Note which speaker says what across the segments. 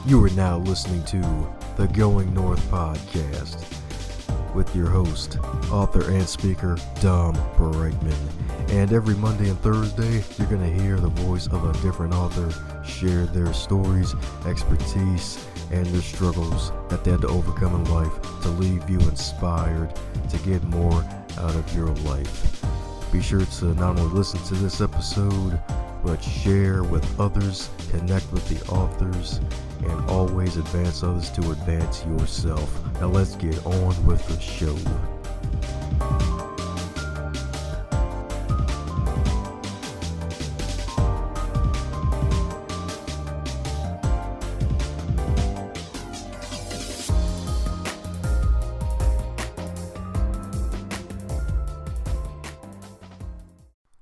Speaker 1: You are now listening to the Going North podcast with your host, author and speaker, Dom Brightman. And every Monday and Thursday, you're going to hear the voice of a different author share their stories, expertise, and their struggles that they had to overcome in life to leave you inspired to get more out of your life. Be sure to not only listen to this episode, but share with others, connect with the authors, and always advance others to advance yourself. Now let's get on with the show.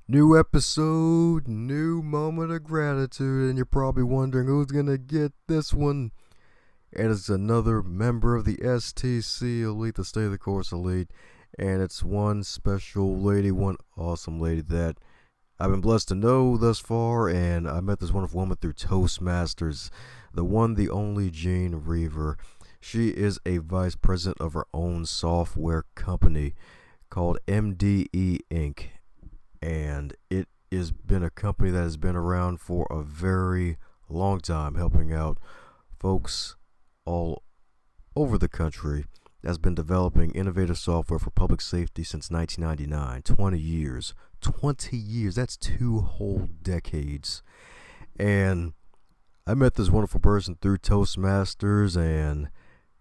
Speaker 1: New episode, new moment of gratitude, and you're probably wondering who's gonna get this one. And it's another member of the STC Elite, the Stay the Course Elite, and it's one special lady, one awesome lady that I've been blessed to know thus far, and I met this wonderful woman through Toastmasters, the one, the only Jean Reaver. She is a vice president of her own software company called MDE Inc., and it has been a company that has been around for a very long time, helping out folks all over the country that's been developing innovative software for public safety since 1999. 20 years, that's 2 whole decades. And I met this wonderful person through Toastmasters, and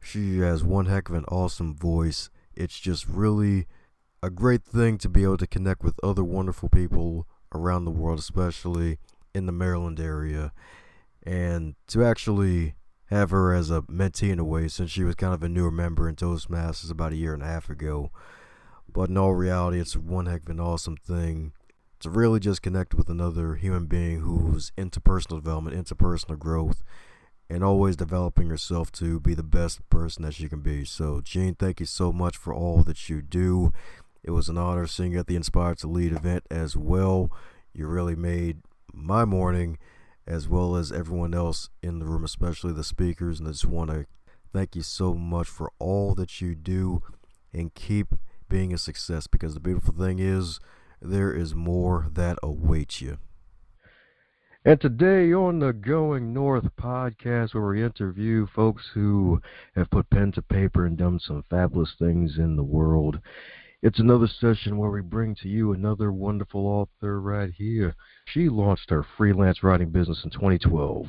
Speaker 1: she has one heck of an awesome voice. It's just really a great thing to be able to connect with other wonderful people around the world, especially in the Maryland area, and to actually have her as a mentee in a way, since she was kind of a newer member in Toastmasters about a year and a half ago. But in all reality, it's one heck of an awesome thing to really just connect with another human being who's into personal development, into personal growth, and always developing herself to be the best person that she can be. So, Jean, thank you so much for all that you do. It was an honor seeing you at the Inspired to Lead event as well. You really made my morning, as well as everyone else in the room, especially the speakers. And I just want to thank you so much for all that you do, and keep being a success, because the beautiful thing is there is more that awaits you. And today on the Going North podcast, where we interview folks who have put pen to paper and done some fabulous things in the world, it's another session where we bring to you another wonderful author right here. She launched her freelance writing business in 2012,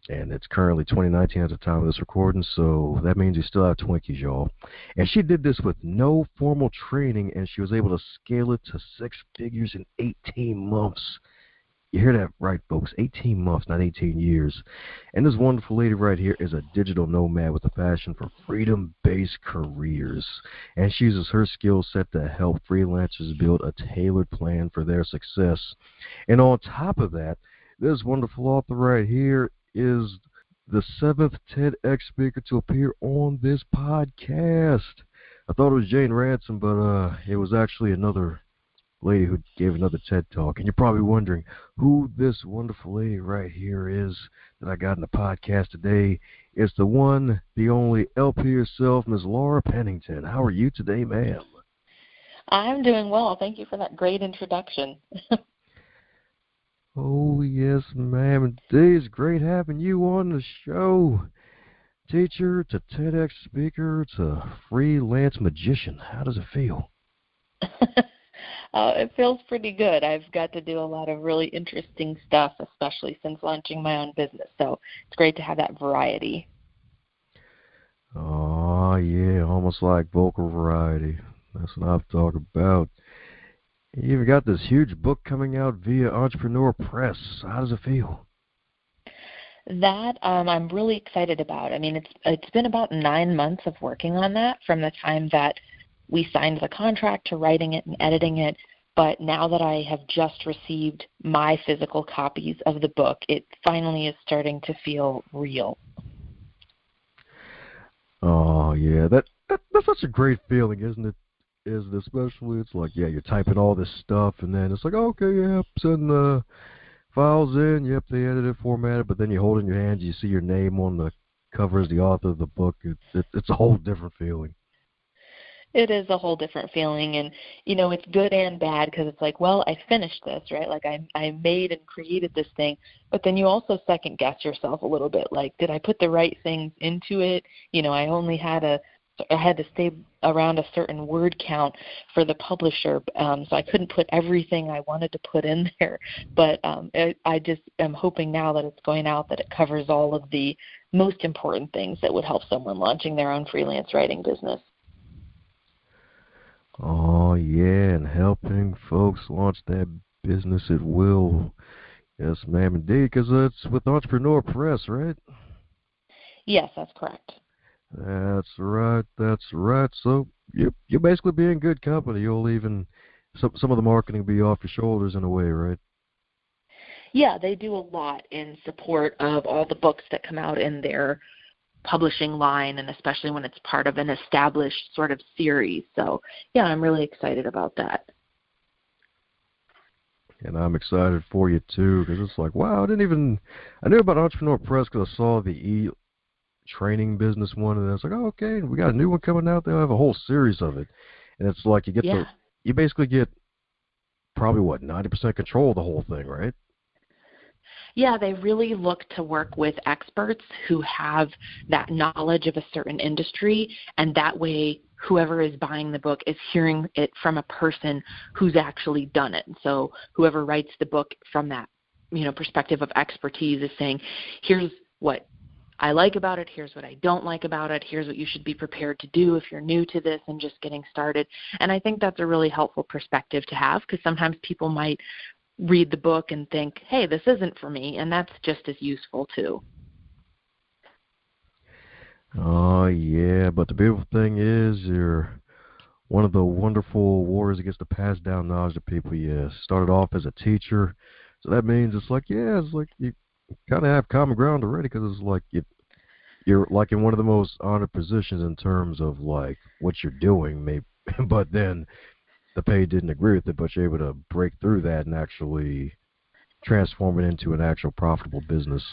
Speaker 1: and it's currently 2019 at the time of this recording, so that means you still have Twinkies, y'all. And she did this with no formal training, and she was able to scale it to 6 figures in 18 months. You hear that right, folks, 18 months, not 18 years. And this wonderful lady right here is a digital nomad with a passion for freedom-based careers. And she uses her skill set to help freelancers build a tailored plan for their success. And on top of that, this wonderful author right here is the 7th TEDx speaker to appear on this podcast. I thought it was Jane Ransom, but it was actually another lady who gave another TED Talk. And you're probably wondering who this wonderful lady right here is that I got in the podcast today. It's the one, the only LP herself, Ms. Laura Pennington. How are you today, ma'am?
Speaker 2: I'm doing well. Thank you for that great introduction.
Speaker 1: Oh, yes, ma'am. Today is great having you on the show. Teacher to TEDx speaker to freelance magician. How does it feel?
Speaker 2: It feels pretty good. I've got to do a lot of really interesting stuff, especially since launching my own business. So it's great to have that variety.
Speaker 1: Oh, yeah, almost like vocal variety. That's what I'm talking about. You even got this huge book coming out via Entrepreneur Press. How does it feel?
Speaker 2: That I'm really excited about. I mean, it's been about 9 months of working on that, from the time that we signed the contract to writing it and editing it. But now that I have just received my physical copies of the book, it finally is starting to feel real.
Speaker 1: Oh, yeah, that's such a great feeling, isn't it? Especially, it's like, yeah, you're typing all this stuff, and then it's like, okay, yeah, send the files in, yep, they edit it, format it, but then you hold it in your hands, you see your name on the cover as the author of the book, it's a whole different feeling.
Speaker 2: It is a whole different feeling, and it's good and bad because it's like, well, I finished this, right? Like I made and created this thing, but then you also second guess yourself a little bit. Like, did I put the right things into it? I had to stay around a certain word count for the publisher, so I couldn't put everything I wanted to put in there. But I just am hoping now that it's going out that it covers all of the most important things that would help someone launching their own freelance writing business.
Speaker 1: Oh, yeah, and helping folks launch that business at will. Yes, ma'am, indeed, because it's with Entrepreneur Press, right?
Speaker 2: Yes, that's correct.
Speaker 1: That's right, that's right. So you're basically be in good company. You'll even, some of the marketing be off your shoulders in a way, right?
Speaker 2: Yeah, they do a lot in support of all the books that come out in their publishing line, and especially when it's part of an established sort of series. So, yeah, I'm really excited about that.
Speaker 1: And I'm excited for you, too, because it's like, wow, I knew about Entrepreneur Press because I saw the training business one, and I was like, oh, okay, we got a new one coming out. They'll have a whole series of it. And it's like you basically get probably, 90% control of the whole thing, right?
Speaker 2: Yeah, they really look to work with experts who have that knowledge of a certain industry, and that way whoever is buying the book is hearing it from a person who's actually done it. So whoever writes the book from that, perspective of expertise is saying, here's what I like about it, here's what I don't like about it, here's what you should be prepared to do if you're new to this and just getting started. And I think that's a really helpful perspective to have, because sometimes people might read the book and think, hey, this isn't for me, and that's just as useful too.
Speaker 1: Oh, yeah, but the beautiful thing is you're one of the wonderful warriors that gets to pass down knowledge to people. You started off as a teacher, so that means it's like, you kind of have common ground already, because it's like you're like in one of the most honored positions in terms of like what you're doing, maybe, but then the pay didn't agree with it, but you're able to break through that and actually transform it into an actual profitable business.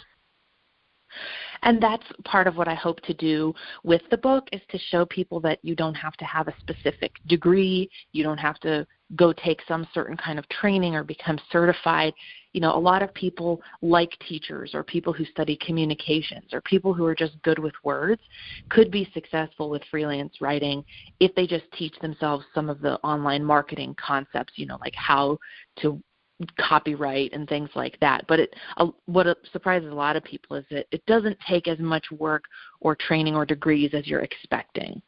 Speaker 2: And that's part of what I hope to do with the book, is to show people that you don't have to have a specific degree. You don't have to go take some certain kind of training or become certified. A lot of people, like teachers or people who study communications or people who are just good with words, could be successful with freelance writing if they just teach themselves some of the online marketing concepts, like how to copyright and things like that. But what surprises a lot of people is that it doesn't take as much work or training or degrees as you're expecting.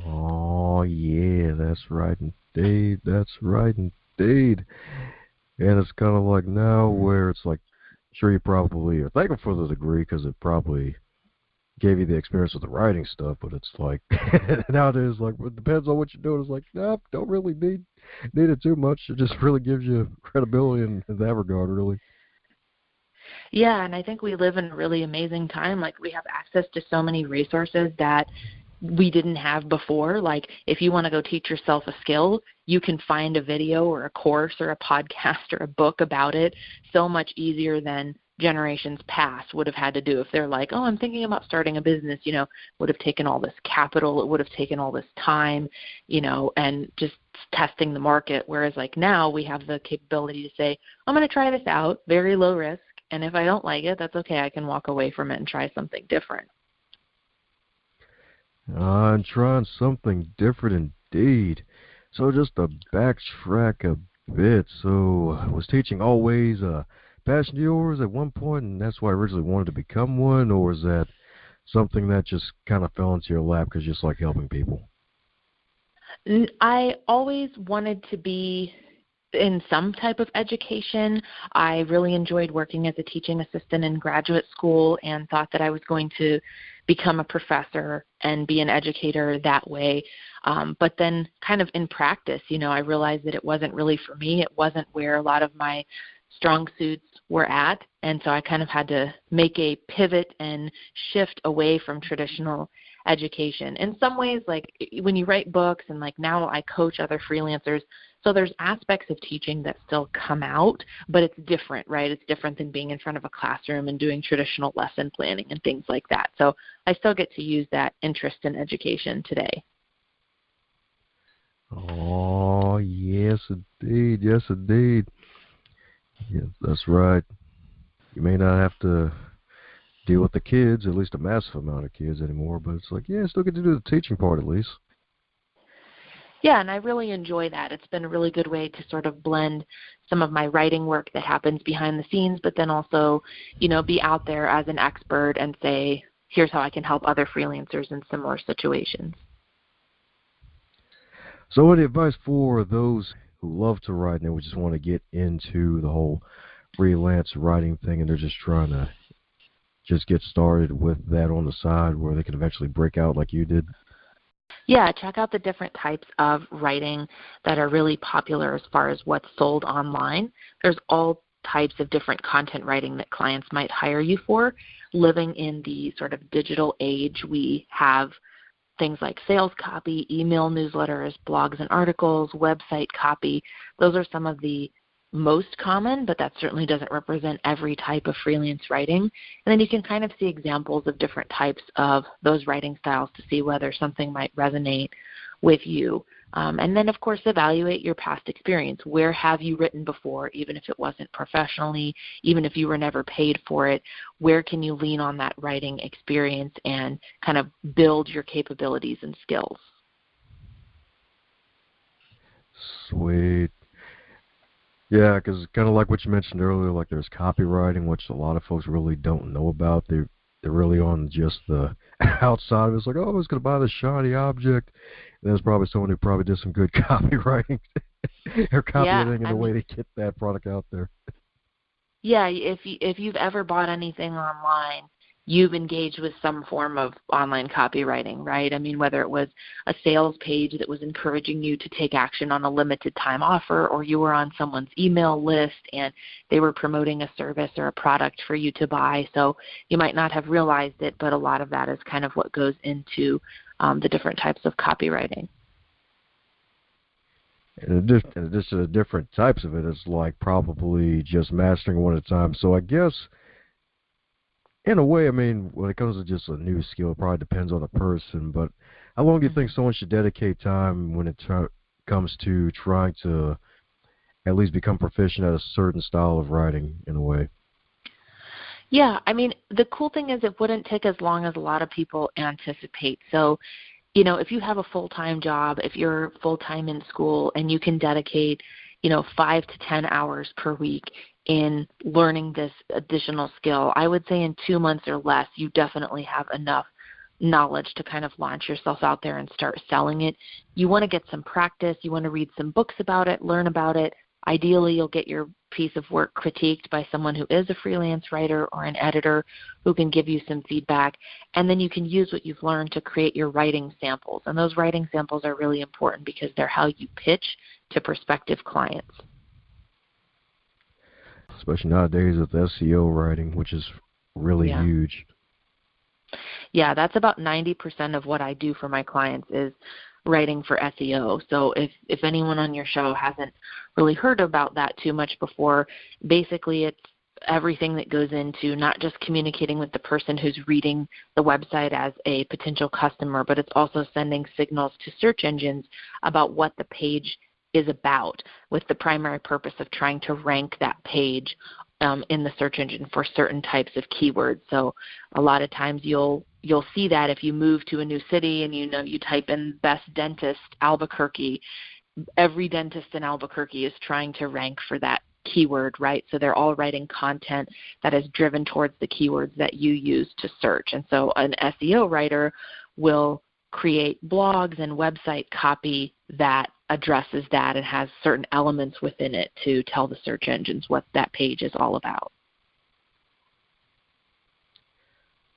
Speaker 1: Oh, yeah, that's right indeed. That's right indeed. And it's kind of like now where it's like, sure, you probably are thankful for the degree because it probably gave you the experience with the writing stuff, but it's like nowadays, like, it depends on what you're doing. It's like, nope, don't really need it too much. It just really gives you credibility in that regard, really.
Speaker 2: Yeah, and I think we live in a really amazing time. Like, we have access to so many resources that we didn't have before. Like, if you want to go teach yourself a skill, you can find a video or a course or a podcast or a book about it so much easier than generations past would have had to do. If they're like, oh, I'm thinking about starting a business, would have taken all this capital, it would have taken all this time, and just testing the market. Whereas like now we have the capability to say, I'm going to try this out, very low risk, and if I don't like it, that's okay. I can walk away from it and try something different.
Speaker 1: I'm trying something different indeed. So just to backtrack a bit, so was teaching always a passion of yours at one point, and that's why I originally wanted to become one, or is that something that just kind of fell into your lap because you just like helping people?
Speaker 2: I always wanted to be in some type of education. I really enjoyed working as a teaching assistant in graduate school and thought that I was going to become a professor and be an educator that way. But then kind of in practice, I realized that it wasn't really for me. It wasn't where a lot of my strong suits were at. And so I kind of had to make a pivot and shift away from traditional education. In some ways, like when you write books, and like now I coach other freelancers, so there's aspects of teaching that still come out, but it's different, right? It's different than being in front of a classroom and doing traditional lesson planning and things like that. So I still get to use that interest in education today.
Speaker 1: Oh, yes, indeed. Yes, indeed. Yes, that's right. You may not have to deal with the kids, at least a massive amount of kids anymore, but it's like, yeah, still get to do the teaching part at least.
Speaker 2: Yeah, and I really enjoy that. It's been a really good way to sort of blend some of my writing work that happens behind the scenes, but then also, be out there as an expert and say, here's how I can help other freelancers in similar situations.
Speaker 1: So any advice for those who love to write and they just want to get into the whole freelance writing thing and they're just trying to just get started with that on the side where they can eventually break out like you did?
Speaker 2: Yeah, check out the different types of writing that are really popular as far as what's sold online. There's all types of different content writing that clients might hire you for. Living in the sort of digital age, we have things like sales copy, email newsletters, blogs and articles, website copy. Those are some of the most common, but that certainly doesn't represent every type of freelance writing. And then you can kind of see examples of different types of those writing styles to see whether something might resonate with you. And then, of course, evaluate your past experience. Where have you written before, even if it wasn't professionally, even if you were never paid for it? Where can you lean on that writing experience and kind of build your capabilities and skills?
Speaker 1: Sweet. Yeah, because kind of like what you mentioned earlier, like there's copywriting, which a lot of folks really don't know about. They're really on just the outside of it. It's like, oh, I was going to buy this shiny object. And there's probably someone who probably did some good copywriting or copy editing in the way to get that product out there.
Speaker 2: Yeah, if you've ever bought anything online, you've engaged with some form of online copywriting, right? I mean, whether it was a sales page that was encouraging you to take action on a limited time offer, or you were on someone's email list and they were promoting a service or a product for you to buy. So you might not have realized it, but a lot of that is kind of what goes into the different types of copywriting.
Speaker 1: In addition to the different types of it, it's like probably just mastering one at a time. So I guess, in a way, I mean, when it comes to just a new skill, it probably depends on the person. But how long do you think someone should dedicate time when it comes to trying to at least become proficient at a certain style of writing, in a way?
Speaker 2: Yeah, I mean, the cool thing is it wouldn't take as long as a lot of people anticipate. So, if you have a full-time job, if you're full-time in school and you can dedicate, 5 to 10 hours per week in learning this additional skill, I would say in 2 months or less, you definitely have enough knowledge to kind of launch yourself out there and start selling it. You want to get some practice. You want to read some books about it, learn about it. Ideally, you'll get your piece of work critiqued by someone who is a freelance writer or an editor who can give you some feedback. And then you can use what you've learned to create your writing samples. And those writing samples are really important because they're how you pitch to prospective clients.
Speaker 1: Especially nowadays with SEO writing, which is really huge.
Speaker 2: Yeah, that's about 90% of what I do for my clients is writing for SEO. So if anyone on your show hasn't really heard about that too much before, basically it's everything that goes into not just communicating with the person who's reading the website as a potential customer, but it's also sending signals to search engines about what the page is about, with the primary purpose of trying to rank that page in the search engine for certain types of keywords. So a lot of times you'll see that if you move to a new city and you type in best dentist Albuquerque, every dentist in Albuquerque is trying to rank for that keyword, right? So they're all writing content that is driven towards the keywords that you use to search. And so an SEO writer will create blogs and website copy that addresses that and has certain elements within it to tell the search engines what that page is all about.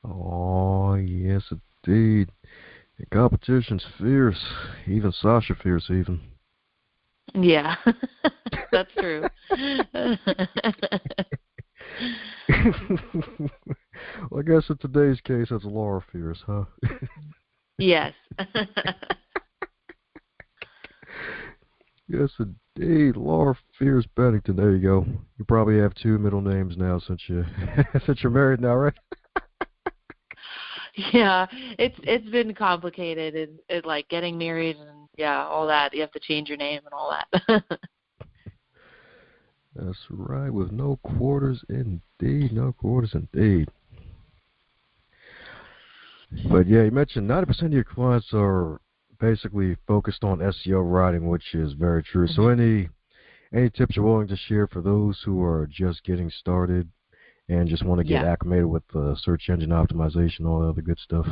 Speaker 1: Oh, yes, indeed. The competition's fierce. Even Sasha fierce, even.
Speaker 2: Yeah, that's true.
Speaker 1: Well, I guess in today's case, that's Laura fierce, huh?
Speaker 2: Yes.
Speaker 1: Yes, indeed. Laura Fierce Pennington. There you go. You probably have 2 middle names now since since you're married now, right?
Speaker 2: Yeah, it's been complicated and like getting married and all that. You have to change your name and all that.
Speaker 1: That's right. With no quarters, indeed. No quarters, indeed. But yeah, you mentioned 90% of your clients are basically focused on SEO writing, which is very true. So any tips you're willing to share for those who are just getting started and just want to get
Speaker 2: Yeah.
Speaker 1: acclimated with search engine optimization, all the other good stuff?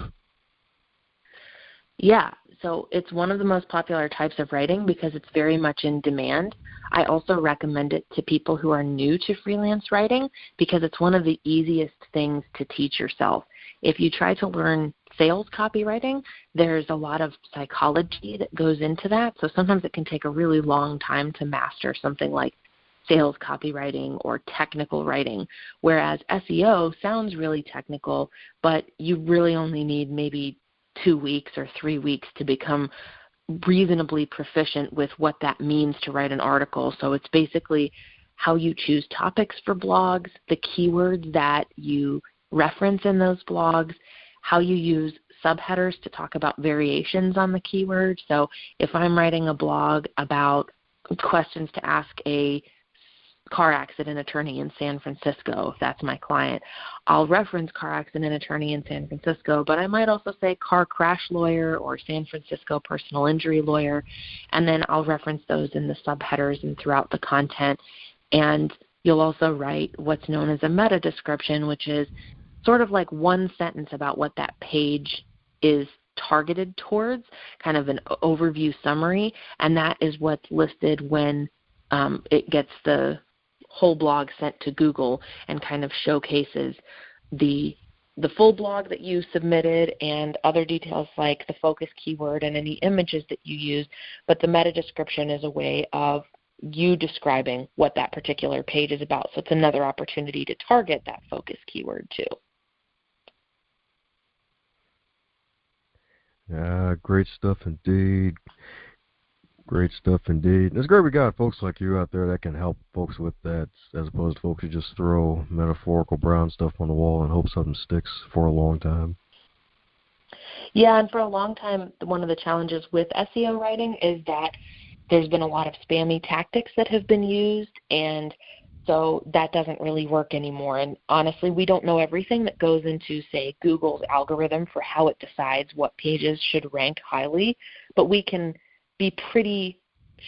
Speaker 2: Yeah, so it's one of the most popular types of writing because it's very much in demand. I also recommend it to people who are new to freelance writing because it's one of the easiest things to teach yourself. If you try to learn sales copywriting, there's a lot of psychology that goes into that. So sometimes it can take a really long time to master something like sales copywriting or technical writing, whereas SEO sounds really technical, but you really only need maybe 2 weeks or 3 weeks to become reasonably proficient with what that means to write an article. So it's basically how you choose topics for blogs, the keywords that you reference in those blogs, how you use subheaders to talk about variations on the keyword. So if I'm writing a blog about questions to ask a car accident attorney in San Francisco, if that's my client, I'll reference car accident attorney in San Francisco, but I might also say car crash lawyer or San Francisco personal injury lawyer, and then I'll reference those in the subheaders and throughout the content. And you'll also write what's known as a meta description, which is sort of like one sentence about what that page is targeted towards, kind of an overview summary, and that is what's listed when it gets the whole blog sent to Google and kind of showcases the full blog that you submitted and other details like the focus keyword and any images that you use. But the meta description is a way of you describing what that particular page is about. So it's another opportunity to target that focus keyword too.
Speaker 1: Great stuff indeed. Great stuff indeed. It's great we got folks like you out there that can help folks with that, as opposed to folks who just throw metaphorical brown stuff on the wall and hope something sticks for a long time.
Speaker 2: Yeah, and for a long time, one of the challenges with SEO writing is that there's been a lot of spammy tactics that have been used, and so that doesn't really work anymore. And honestly, we don't know everything that goes into, say, Google's algorithm for how it decides what pages should rank highly, but we can be pretty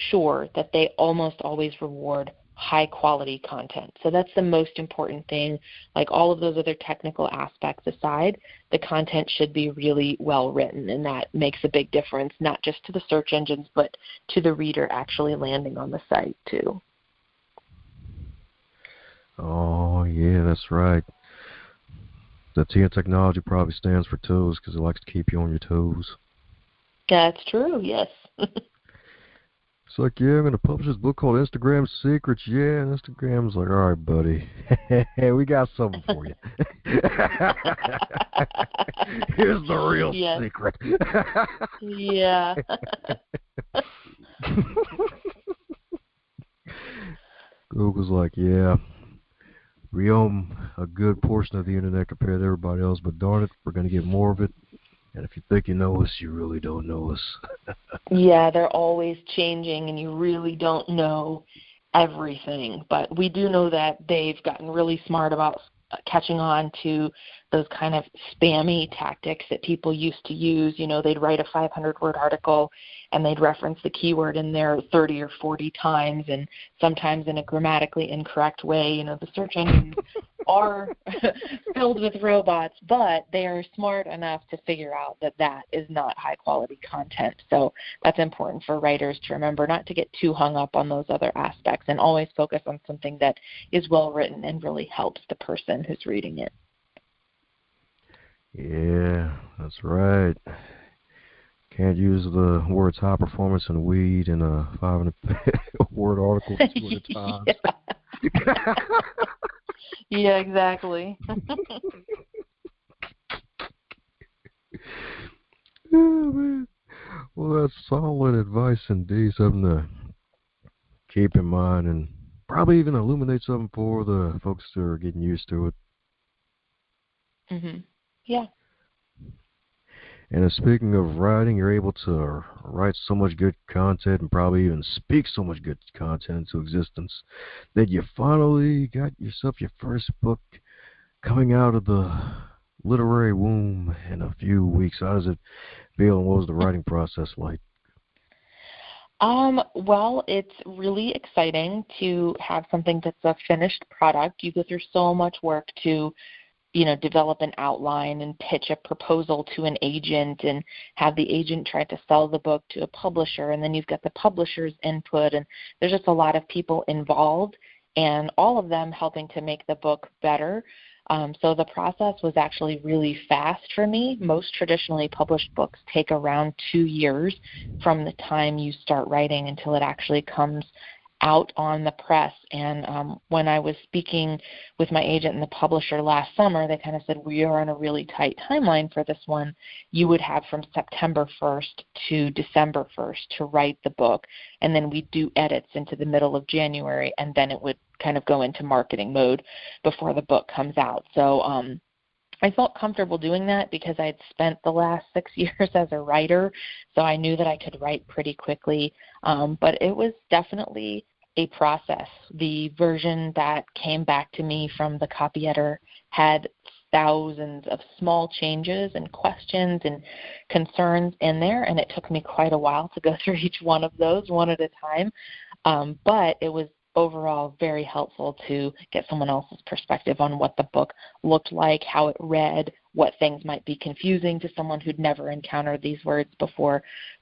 Speaker 2: sure that they almost always reward high-quality content. So that's the most important thing. Like all of those other technical aspects aside, the content should be really well written, and that makes a big difference, not just to the search engines, but to the reader actually landing on the site too.
Speaker 1: Oh, yeah, that's right. The T in technology probably stands for toes because it likes to keep you on your toes.
Speaker 2: That's true, yes.
Speaker 1: It's like, yeah, I'm going to publish this book called Instagram Secrets. Yeah, and Instagram's like, all right, buddy. We got something for you. Here's the real secret.
Speaker 2: Yeah.
Speaker 1: Google's like, yeah, we own a good portion of the internet compared to everybody else, but darn it, we're going to get more of it. And if you think you know us, you really don't know us.
Speaker 2: Yeah, they're always changing, and you really don't know everything. But we do know that they've gotten really smart about catching on to those kind of spammy tactics that people used to use. You know, they'd write a 500-word article, and they'd reference the keyword in there 30 or 40 times, and sometimes in a grammatically incorrect way. You know, the search engines are filled with robots, but they are smart enough to figure out that that is not high-quality content. So that's important for writers to remember, not to get too hung up on those other aspects and always focus on something that is well-written and really helps the person who's reading it.
Speaker 1: Yeah, that's right. Can't use the words high performance and weed in a 500-word article 200 times.
Speaker 2: Yeah. Yeah, exactly.
Speaker 1: Oh, man. Well, that's solid advice indeed. Something to keep in mind and probably even illuminate something for the folks that are getting used to it.
Speaker 2: Yeah.
Speaker 1: And speaking of writing, you're able to write so much good content and probably even speak so much good content into existence that you finally got yourself your first book coming out of the literary womb in a few weeks. How does it feel, and what was the writing process like?
Speaker 2: Well, it's really exciting to have something that's a finished product. You go through so much work to, develop an outline and pitch a proposal to an agent and have the agent try to sell the book to a publisher, and then you've got the publisher's input, and there's just a lot of people involved, and all of them helping to make the book better. So the process was actually really fast for me. Most traditionally published books take around 2 years from the time you start writing until it actually comes out on the press. And when I was speaking with my agent and the publisher last summer, they kind of said, we are on a really tight timeline for this one. You would have from September 1st to December 1st to write the book, and then we do edits into the middle of January, and then it would kind of go into marketing mode before the book comes out. So I felt comfortable doing that because I had spent the last 6 years as a writer, so I knew that I could write pretty quickly. But it was definitely a process. The version that came back to me from the copy editor had thousands of small changes and questions and concerns in there, and it took me quite a while to go through each one of those one at a time. But it was overall very helpful to get someone else's perspective on what the book looked like, how it read, what things might be confusing to someone who'd never encountered these words before.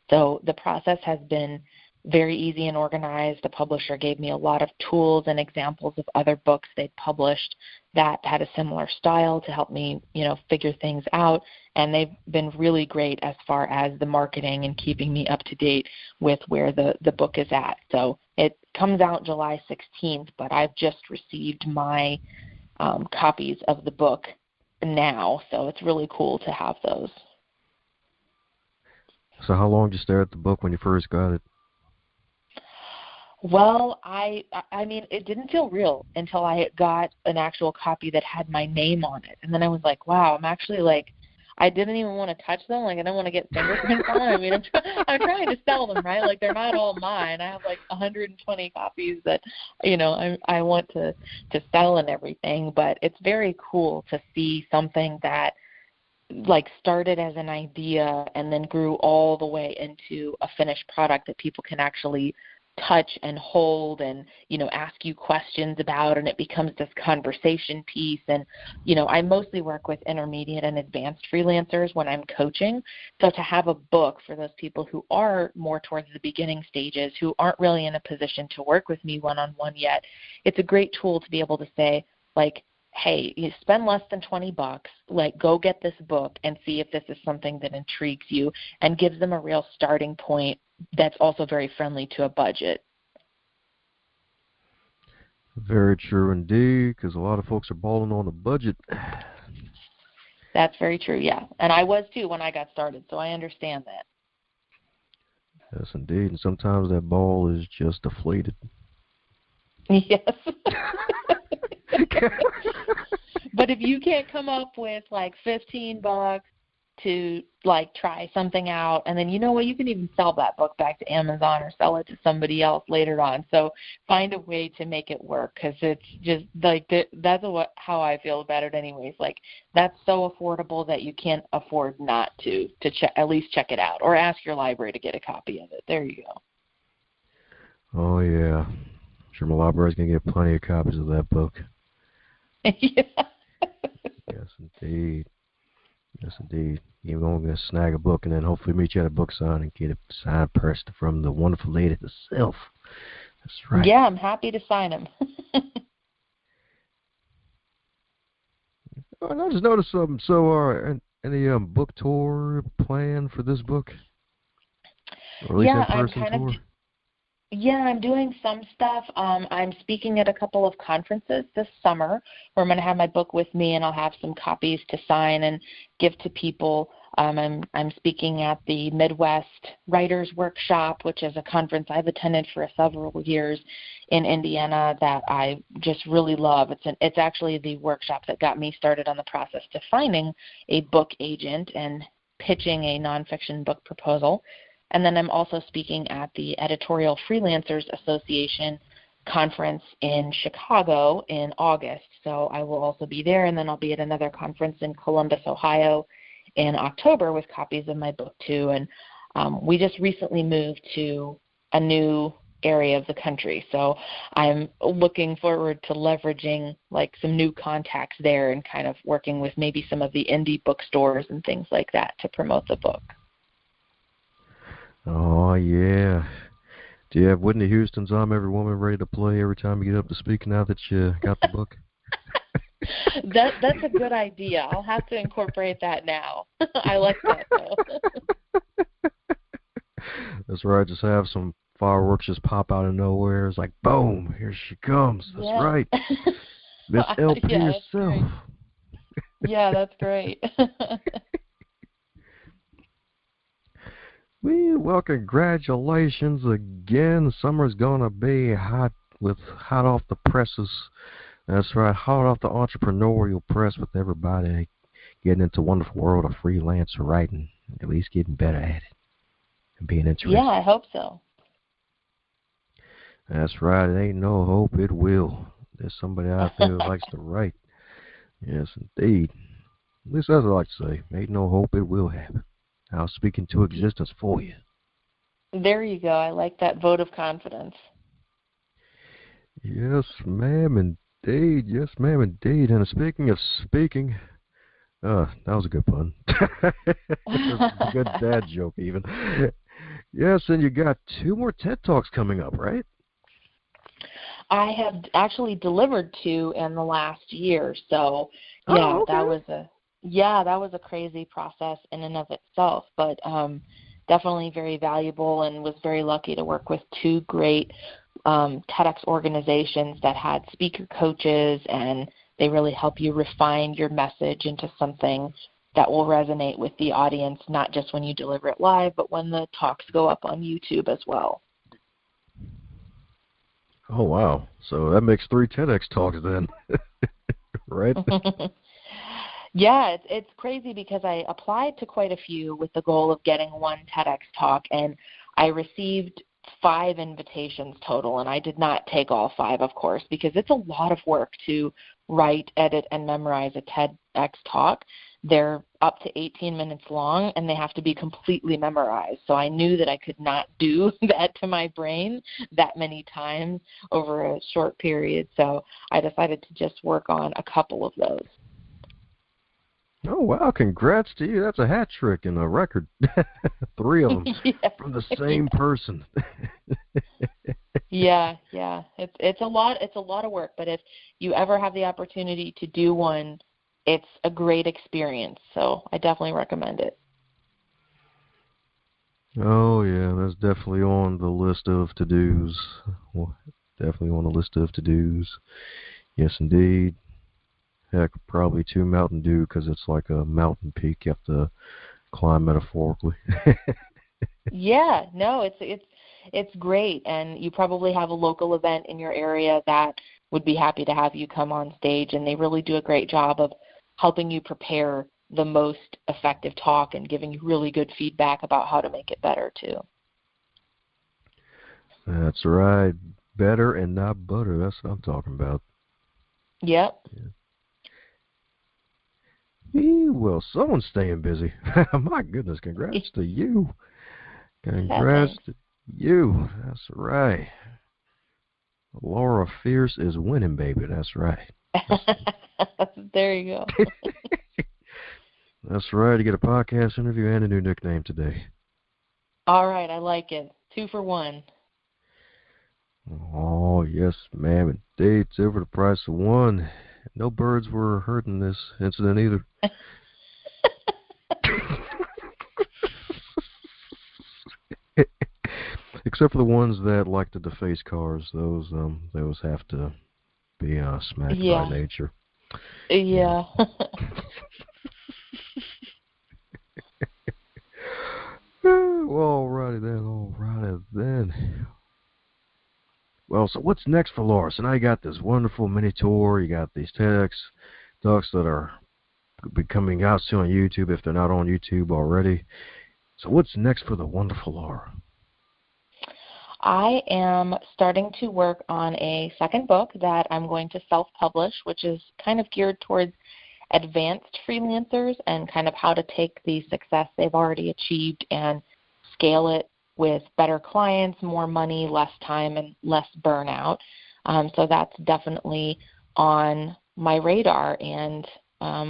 Speaker 2: So the process has been very easy and organized. The publisher gave me a lot of tools and examples of other books they'd published that had a similar style to help me, figure things out. And they've been really great as far as the marketing and keeping me up to date with where the book is at. So it comes out July 16th, but I've just received my copies of the book now, so it's really cool to have those.
Speaker 1: So how long did you stare at the book when you first got it?
Speaker 2: Well, I mean, it didn't feel real until I got an actual copy that had my name on it. And then I was like, wow, I'm actually like, I didn't even want to touch them. Like, I don't want to get fingerprints on them. I mean, I'm trying to sell them, right? Like, they're not all mine. I have like 120 copies that, I want to sell and everything. But it's very cool to see something that like started as an idea and then grew all the way into a finished product that people can actually touch and hold and, ask you questions about, and it becomes this conversation piece. And, I mostly work with intermediate and advanced freelancers when I'm coaching. So to have a book for those people who are more towards the beginning stages, who aren't really in a position to work with me one-on-one yet, it's a great tool to be able to say, like, hey, you spend less than $20, like, go get this book and see if this is something that intrigues you, and gives them a real starting point that's also very friendly to a budget.
Speaker 1: Very true indeed, because a lot of folks are balling on the budget.
Speaker 2: That's very true, yeah. And I was too when I got started, so I understand that.
Speaker 1: Yes, indeed. And sometimes that ball is just deflated.
Speaker 2: Yes. But if you can't come up with like $15 to like try something out, and then you know what, you can even sell that book back to Amazon or sell it to somebody else later on. So find a way to make it work, because it's just like that's how I feel about it anyways. Like, that's so affordable that you can't afford not to at least check it out, or ask your library to get a copy of it. There you go.
Speaker 1: Oh yeah, I'm sure my library's gonna get plenty of copies of that book.
Speaker 2: Yeah.
Speaker 1: Yes, indeed. Yes, indeed. You're going to snag a book and then hopefully meet you at a book sign and get a signed pressed from the wonderful lady herself. That's right.
Speaker 2: Yeah, I'm happy to sign them.
Speaker 1: I just noticed something. So, any book tour plan for this book? Or at least in-person tour?
Speaker 2: Yeah, I'm doing some stuff. I'm speaking at a couple of conferences this summer where I'm going to have my book with me, and I'll have some copies to sign and give to people. I'm speaking at the Midwest Writers Workshop, which is a conference I've attended for several years in Indiana that I just really love. It's actually the workshop that got me started on the process to finding a book agent and pitching a nonfiction book proposal. And then I'm also speaking at the Editorial Freelancers Association conference in Chicago in August. So I will also be there, and then I'll be at another conference in Columbus, Ohio in October with copies of my book too. And we just recently moved to a new area of the country. So I'm looking forward to leveraging like some new contacts there and kind of working with maybe some of the indie bookstores and things like that to promote the book.
Speaker 1: Oh, yeah. Do you have Whitney Houston's I'm Every Woman ready to play every time you get up to speak now that you got the book?
Speaker 2: That's a good idea. I'll have to incorporate that now. I like that, though.
Speaker 1: That's right. Just have some fireworks just pop out of nowhere. It's like, boom, here she comes. That's right. Miss LP herself.
Speaker 2: Yeah, that's great.
Speaker 1: Well, congratulations again. Summer's going to be hot off the presses. That's right, hot off the entrepreneurial press with everybody getting into the wonderful world of freelance writing, at least getting better at it and being interested.
Speaker 2: Yeah, I hope so.
Speaker 1: That's right. It ain't no hope. It will. There's somebody out there who likes to write. Yes, indeed. At least that's what I like to say. Ain't no hope. It will happen. I'll speak into existence for you.
Speaker 2: There you go. I like that vote of confidence.
Speaker 1: Yes, ma'am, indeed. Yes, ma'am, indeed. And speaking of speaking, that was a good pun. A good dad joke, even. Yes, and you got 2 more TED Talks coming up, right?
Speaker 2: I have actually delivered 2 in the last year, so yeah,
Speaker 1: okay.
Speaker 2: that was a crazy process in and of itself, but definitely very valuable, and was very lucky to work with 2 great TEDx organizations that had speaker coaches, and they really help you refine your message into something that will resonate with the audience, not just when you deliver it live, but when the talks go up on YouTube as well.
Speaker 1: Oh, wow. So that makes 3 TEDx talks then, right?
Speaker 2: Yeah, it's crazy because I applied to quite a few with the goal of getting 1 TEDx talk, and I received 5 invitations total, and I did not take all 5, of course, because it's a lot of work to write, edit, and memorize a TEDx talk. They're up to 18 minutes long, and they have to be completely memorized. So I knew that I could not do that to my brain that many times over a short period. So I decided to just work on a couple of those.
Speaker 1: Oh, wow. Congrats to you. That's a hat trick and a record. 3 of them from the same person.
Speaker 2: Yeah. It's a lot of work, but if you ever have the opportunity to do one, it's a great experience. So I definitely recommend it.
Speaker 1: Oh, yeah. That's definitely on the list of to-dos. Well, definitely on the list of to-dos. Yes, indeed. Heck, probably 2 Mountain Dew because it's like a mountain peak you have to climb metaphorically.
Speaker 2: Yeah, no, it's great, and you probably have a local event in your area that would be happy to have you come on stage, and they really do a great job of helping you prepare the most effective talk and giving you really good feedback about how to make it better too.
Speaker 1: That's right. Better and not butter. That's what I'm talking about.
Speaker 2: Yep.
Speaker 1: Yeah. Well, someone's staying busy. My goodness, congrats to you. Congrats to you. That's right. Laura Fierce is winning, baby. That's right.
Speaker 2: There you go.
Speaker 1: That's right. You get a podcast interview and a new nickname today.
Speaker 2: All right. I like it. 2 for 1.
Speaker 1: Oh, yes, ma'am. Indeed. 2 for the price of 1. No birds were hurt in this incident either. Except for the ones that like to deface cars. Those have to be smacked by nature.
Speaker 2: Yeah.
Speaker 1: Alrighty then. Well, so what's next for Laura? So now you got this wonderful mini tour. You got these TEDx talks that are be coming out soon on YouTube if they're not on YouTube already. So what's next for the wonderful Laura?
Speaker 2: I am starting to work on a second book that I'm going to self-publish, which is kind of geared towards advanced freelancers and kind of how to take the success they've already achieved and scale it with better clients, more money, less time, and less burnout. So that's definitely on my radar. And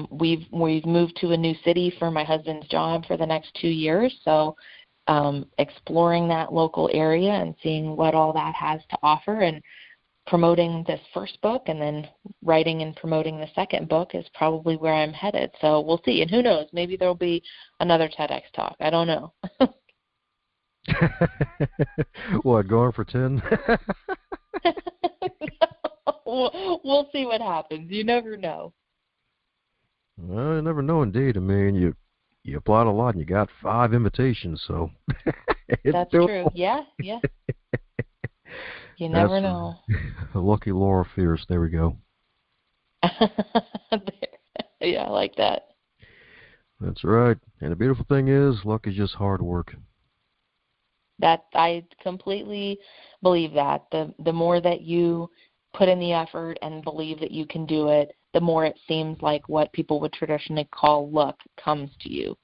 Speaker 2: we've moved to a new city for my husband's job for the next 2 years. So exploring that local area and seeing what all that has to offer and promoting this first book and then writing and promoting the second book is probably where I'm headed. So we'll see. And who knows, maybe there'll be another TEDx talk. I don't know.
Speaker 1: What, going for 10?
Speaker 2: We'll see what happens. You never know.
Speaker 1: Well, you never know indeed. I mean, you applied a lot and you got 5 invitations, so
Speaker 2: that's true. Yeah. You never know.
Speaker 1: Lucky Laura Fierce. There we go.
Speaker 2: Yeah, I like that.
Speaker 1: That's right. And the beautiful thing is, luck is just hard work.
Speaker 2: That I completely believe that. The more that you put in the effort and believe that you can do it, the more it seems like what people would traditionally call luck comes to you.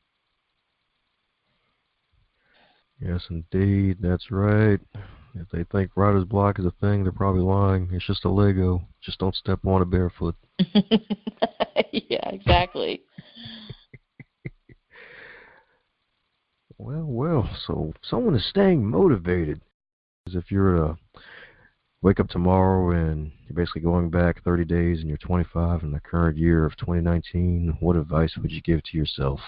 Speaker 1: Yes, indeed. That's right. If they think writer's block is a thing, they're probably lying. It's just a Lego. Just don't step on it barefoot.
Speaker 2: Yeah, exactly.
Speaker 1: Well, so someone is staying motivated. If you're to wake up tomorrow and you're basically going back 30 days and you're 25 in the current year of 2019, what advice would you give to yourself?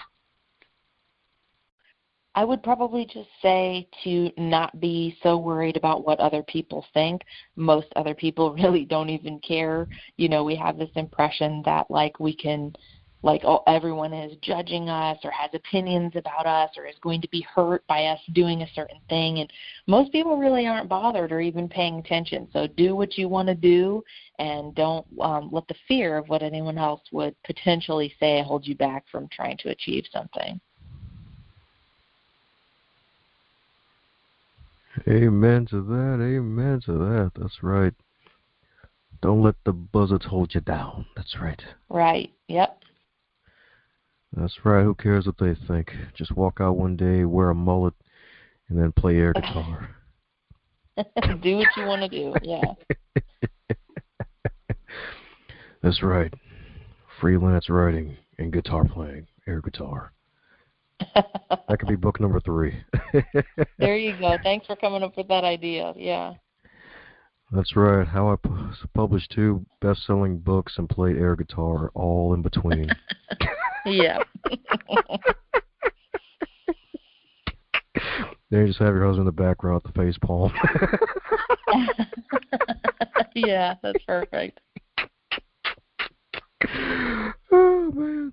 Speaker 2: I would probably just say to not be so worried about what other people think. Most other people really don't even care. You know, we have this impression that everyone is judging us or has opinions about us or is going to be hurt by us doing a certain thing. And most people really aren't bothered or even paying attention. So do what you want to do and don't let the fear of what anyone else would potentially say hold you back from trying to achieve something.
Speaker 1: Amen to that. Amen to that. That's right. Don't let the buzzards hold you down. That's right.
Speaker 2: Right. Yep.
Speaker 1: That's right. Who cares what they think? Just walk out one day, wear a mullet, and then play air guitar.
Speaker 2: Do what you want to do. Yeah.
Speaker 1: That's right. Freelance writing and guitar playing, air guitar. That could be book number 3.
Speaker 2: There you go. Thanks for coming up with that idea. Yeah.
Speaker 1: That's right. How I published 2 best-selling books and played air guitar all in between.
Speaker 2: Yeah.
Speaker 1: Then you just have your husband in the background with the face palm.
Speaker 2: Yeah, that's perfect.
Speaker 1: Oh, man.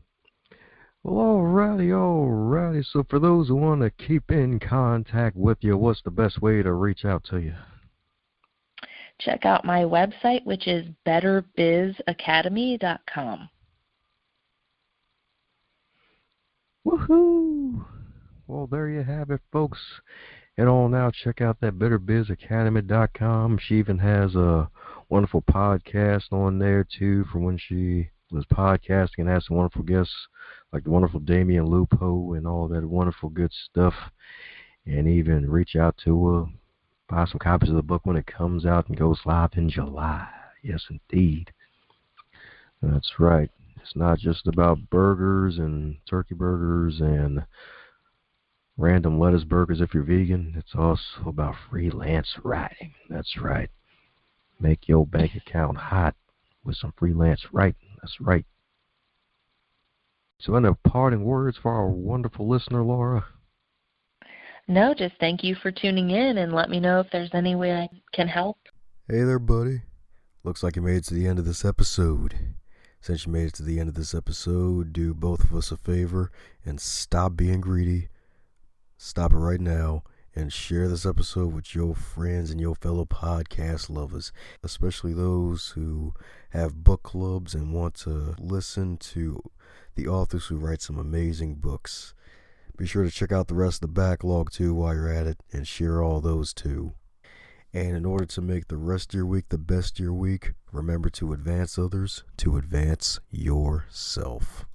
Speaker 1: Well, alrighty. So for those who want to keep in contact with you, what's the best way to reach out to you?
Speaker 2: Check out my website, which is betterbizacademy.com.
Speaker 1: Woohoo! Well, there you have it, folks. And all now, check out that betterbizacademy.com. She even has a wonderful podcast on there, too, from when she was podcasting and had some wonderful guests like the wonderful Damian Lupo and all that wonderful good stuff. And even reach out to her, buy some copies of the book when it comes out and goes live in July. Yes, indeed. That's right. It's not just about burgers and turkey burgers and random lettuce burgers if you're vegan. It's also about freelance writing. That's right. Make your bank account hot with some freelance writing. That's right. So any parting words for our wonderful listener, Laura?
Speaker 2: No, just thank you for tuning in and let me know if there's any way I can help.
Speaker 1: Hey there, buddy. Looks like you made it to the end of this episode. Since you made it to the end of this episode, do both of us a favor and stop being greedy. stop it right now and share this episode with your friends and your fellow podcast lovers, especially those who have book clubs and want to listen to the authors who write some amazing books. Be sure to check out the rest of the backlog too while you're at it, and share all those too. And in order to make the rest of your week the best of your week, remember to advance others, to advance yourself.